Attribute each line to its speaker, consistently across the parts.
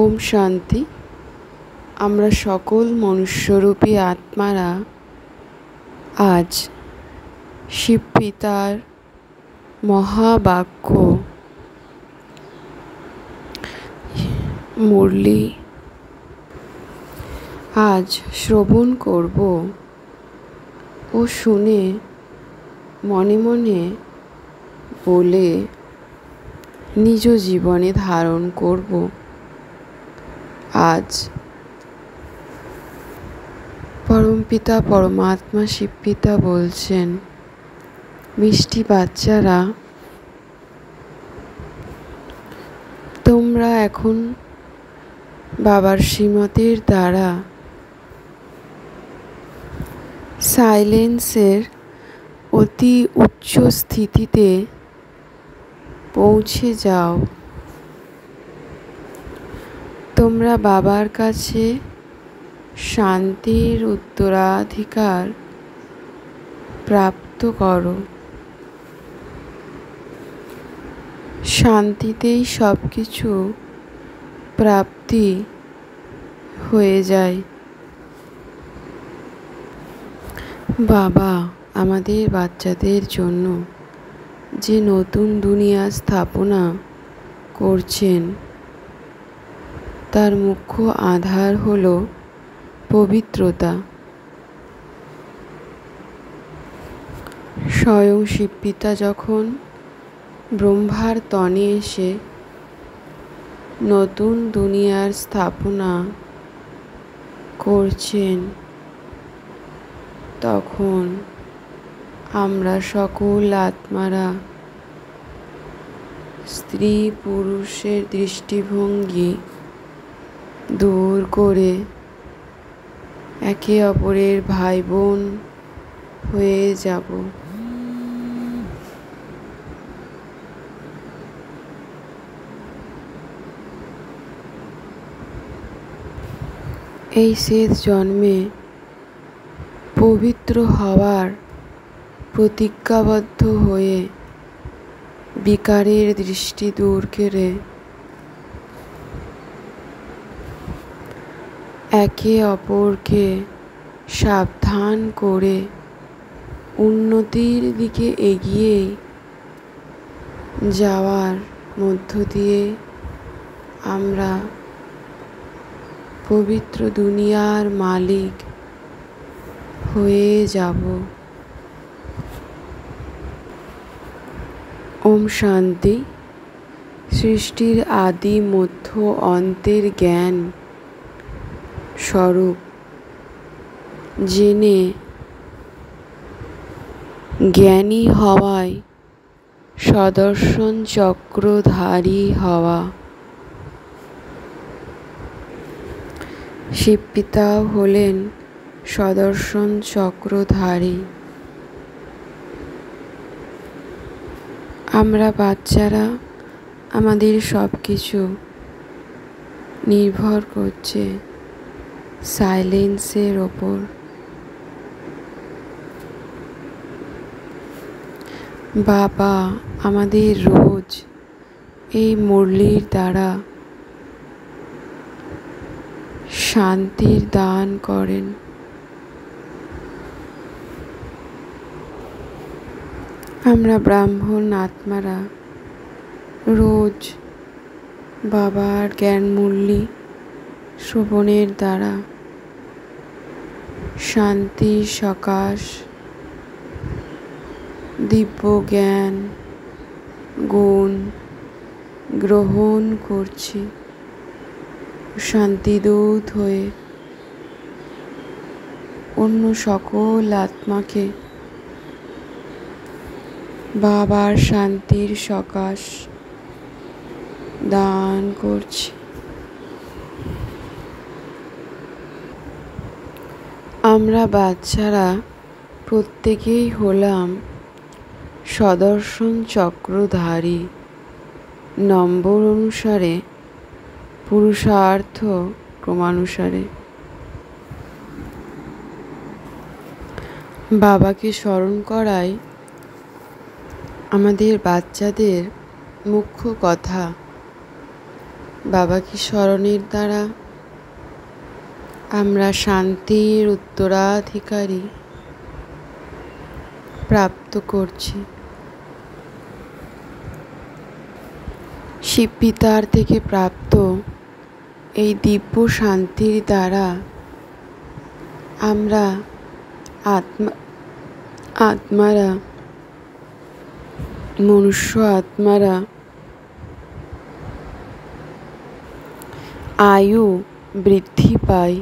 Speaker 1: ওম শান্তি। আমরা সকল মনুষ্যরূপী আত্মারা আজ শিব পিতার মহাবাক্য মুরলি আজ শ্রবণ করব ও শুনে মনে মনে বলে নিজ জীবনে ধারণ করব। আজ পরমপিতা পরমাত্মা শিবপিতা বলছেন, মিষ্টি বাচ্চারা, তোমরা এখন বাবার শ্রীমতের দ্বারা সাইলেন্সের অতি উচ্চ স্থিতিতে পৌঁছে যাও। তোমরা বাবার কাছে শান্তির উত্তরাধিকার প্রাপ্ত করো। শান্তিতেই সব কিছু প্রাপ্তি হয়ে যায়। বাবা আমাদের বাচ্চাদের জন্য যে নতুন দুনিয়া স্থাপনা করছেন, তার মুখ্য আধার হল পবিত্রতা। স্বয়ং শিবপিতা যখন ব্রহ্মার তনে এসে নতুন দুনিয়ার স্থাপনা করছেন, তখন আমরা সকল আত্মারা স্ত্রী পুরুষের দৃষ্টিভঙ্গি দূর করে একে অপরের ভাই বোন হয়ে যাব। এই শেষ জন্মে পবিত্র হওয়ার প্রতিজ্ঞাবদ্ধ হয়ে বিকারের দৃষ্টি দূর করে একে অপরকে সাবধান করে উন্নতির দিকে এগিয়ে যাওয়ার মধ্য দিয়ে আমরা পবিত্র দুনিয়ার মালিক হয়ে যাব। ওম শান্তি। সৃষ্টির আদি মধ্য অন্তের জ্ঞান স্বরূপ জেনে জ্ঞানী হওয়ায় সদর্শন চক্রধারী হওয়া। শিবপিতাও হলেন সদর্শন চক্রধারী। আমরা বাচ্চারা আমাদের সব কিছু নির্ভর করছে সাইলেন্সের ওপর। বাবা আমাদের রোজ এই মুরলির দ্বারা শান্তির দান করেন। আমরা ব্রাহ্মণ আত্মারা রোজ বাবার জ্ঞান মুরলি শ্রবণের দ্বারা শান্তির সকাশ, দিব্য জ্ঞান গুণ গ্রহণ করছি। শান্তিদূত হয়ে অন্য সকল আত্মাকে বাবার শান্তির সকাশ দান করছি। আমরা বাচ্চারা প্রত্যেকেই হলাম সদর্শন চক্রধারী। নম্বর অনুসারে পুরুষার্থ ক্রমানুসারে বাবাকে স্মরণ করাই আমাদের বাচ্চাদের মুখ্য কথা। বাবাকে স্মরণের দ্বারা আমরা শান্তির উত্তরাধিকারী প্রাপ্ত করছি। শিব পিতার থেকে প্রাপ্ত এই দিব্য শান্তির দ্বারা আমরা আত্মারা মনুষ্য আত্মারা আয়ু বৃদ্ধি পায়,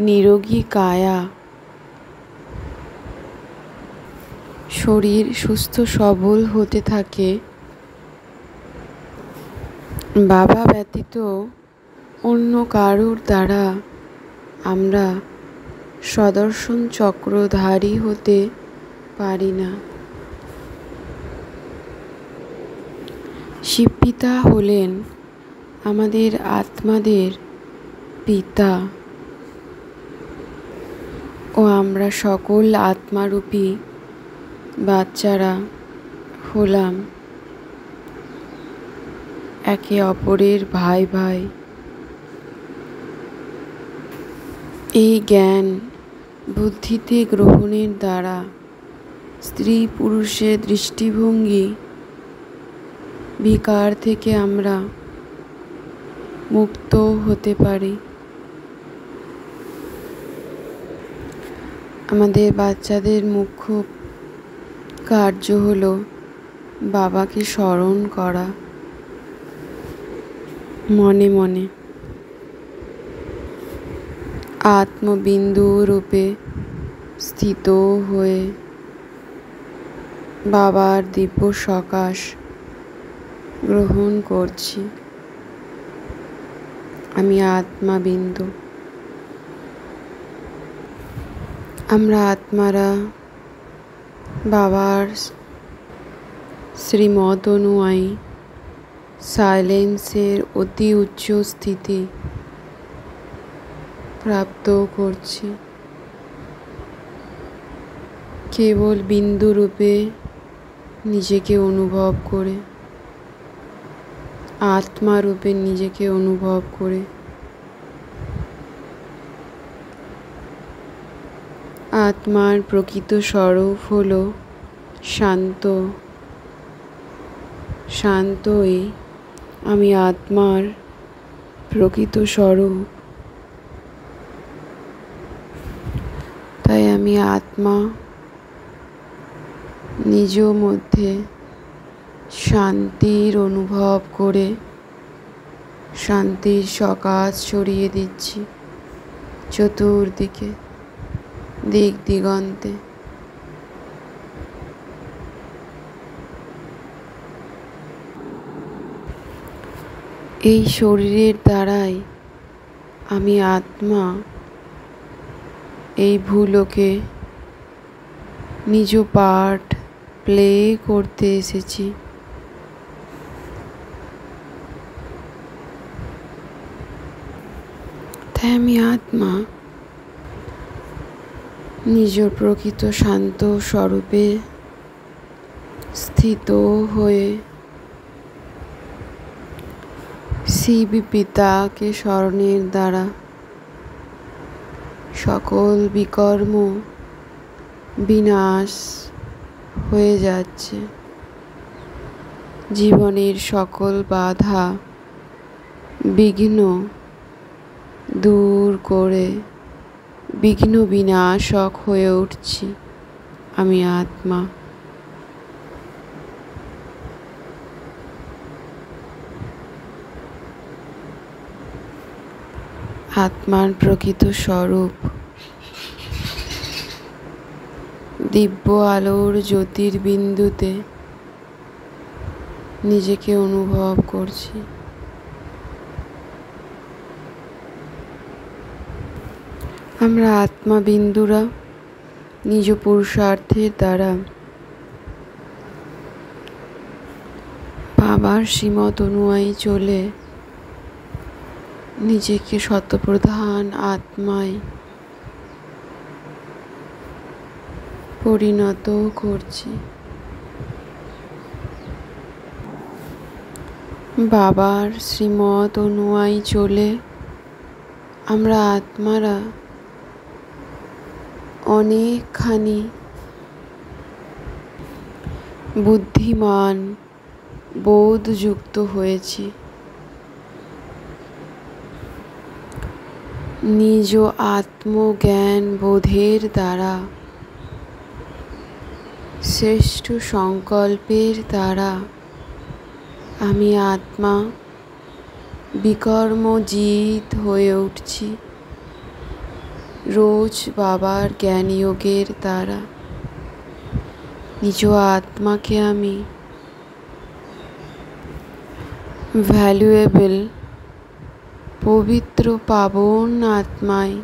Speaker 1: নিরোগী কায়া, শরীর সুস্থ সবল হতে থাকে। বাবা ব্যতীত অন্য কারুর দ্বারা আমরা সুদর্শন চক্রধারী হতে পারি না। শিব পিতা হলেন আমাদের আত্মাদের পিতা ও আমরা সকল আত্মারূপী বাচ্চারা হলাম একে অপরের ভাই ভাই। এই জ্ঞান বুদ্ধিতে গ্রহণের দ্বারা স্ত্রী পুরুষের দৃষ্টিভঙ্গি বিকার থেকে আমরা মুক্ত হতে পারি। আমাদের বাচ্চাদের মুখ্য কার্য হলো বাবাকে স্মরণ করা মনে মনে, আত্মবিন্দু রূপে স্থিত হয়ে বাবার দিব্য সকাশ গ্রহণ করছি। আমি আত্মাবিন্দু। আমরা আত্মারা বাবার শ্রীমত অনুযায়ী সাইলেন্সের অতি উচ্চ স্থিতি প্রাপ্ত করছি। কেবল বিন্দু রূপে নিজেকে অনুভব করে, আত্মা রূপে নিজেকে অনুভব করে আত্মার প্রকৃত স্বরূপ হল শান্ত। শান্তই আমি আত্মার প্রকৃত স্বরূপ। তাই আমি আত্মা নিজ মধ্যে শান্তির অনুভব করে শান্তির সকাশ ছড়িয়ে দিচ্ছি চতুর্দিকে, দিক দিগন্তে। এই শরীরের দ্বারাই আমি আত্মা এই ভূলোকে নিজ পার্ট প্লে করতে এসেছি। তাই আমি আত্মা নিজ প্রকৃত শান্ত স্বরূপে স্থিত হয়ে শিব পিতাকে স্মরণের দ্বারা সকল বিকর্ম বিনাশ হয়ে যাচ্ছে। জীবনের সকল বাধা বিঘ্ন দূর করে বিঘ্ন বিনাশক হয়ে উঠছি আমি আত্মা। আত্মার প্রকৃত স্বরূপ দিব্য আলোর জ্যোতির্বিন্দুতে নিজেকে অনুভব করছি। আমরা আত্মাবিন্দুরা নিজ পুরুষার্থের দ্বারা বাবার শ্রীমত অনুযায়ী চলে নিজেকে শতপ্রধান আত্মায় পরিণত করছি। বাবার শ্রীমত অনুযায়ী চলে আমরা আত্মারা অনেকখানি বুদ্ধিমান বোধযুক্ত হয়েছি। নিজ আত্মজ্ঞান বোধের দ্বারা, শ্রেষ্ঠ সংকল্পের দ্বারা আমি আত্মা বিকর্মজিৎ হয়ে উঠছি। রোজ বাবার জ্ঞানযোগের দ্বারা নিজ আত্মাকে আমি ভ্যালুয়েবল পবিত্র পাবন আত্মায়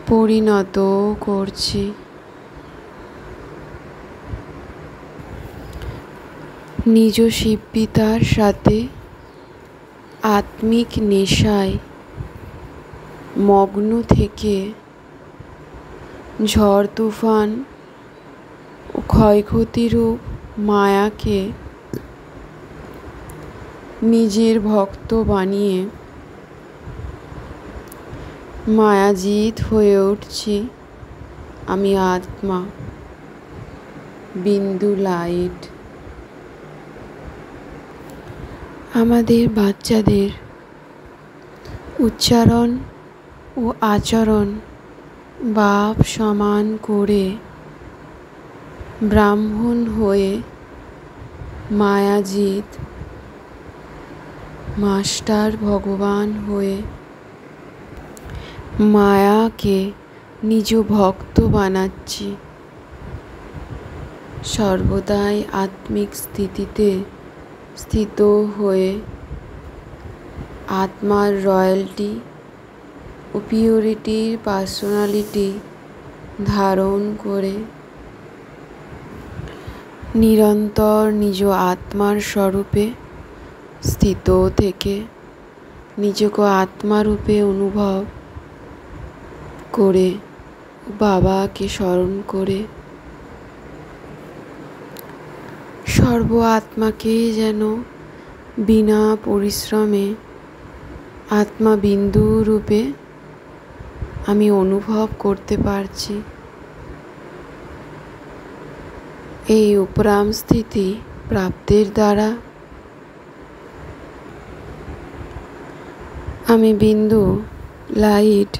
Speaker 1: পরিণত করছি। নিজ শিবপিতার সাথে আত্মিক নেশায় মগ্ন থেকে ঝড় তুফান ও ক্ষয়ক্ষতিরূপ মায়াকে নিজের ভক্ত বানিয়ে মায়াজিৎ হয়ে উঠছি। আমি আত্মা বিন্দু লাইট। আমাদের বাচ্চাদের উচ্চারণ ও আচরণ বাপ সমান করে ব্রাহ্মণ হয়ে মায়াজিৎ, মাস্টার ভগবান হয়ে মায়াকে নিজ ভক্ত বানাচ্ছি। সর্বদাই আত্মিক স্থিতিতে স্থিত হয়ে আত্মার রয়্যালটি ও পিউরিটির পার্সোনালিটি ধারণ করে নিরন্তর নিজ আত্মার স্বরূপে স্থিত থেকে নিজকে আত্মারূপে অনুভব করে বাবাকে স্মরণ করে সর্ব আত্মাকে যেন বিনা পরিশ্রমে আত্মাবিন্দু রূপে আমি অনুভব করতে পারছি। এই উপরাম স্থিতি প্রাপ্তির দ্বারা আমি বিন্দু লাইট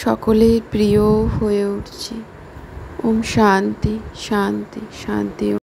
Speaker 1: সকলের প্রিয় হয়ে উঠছি। ওম শান্তি শান্তি শান্তি।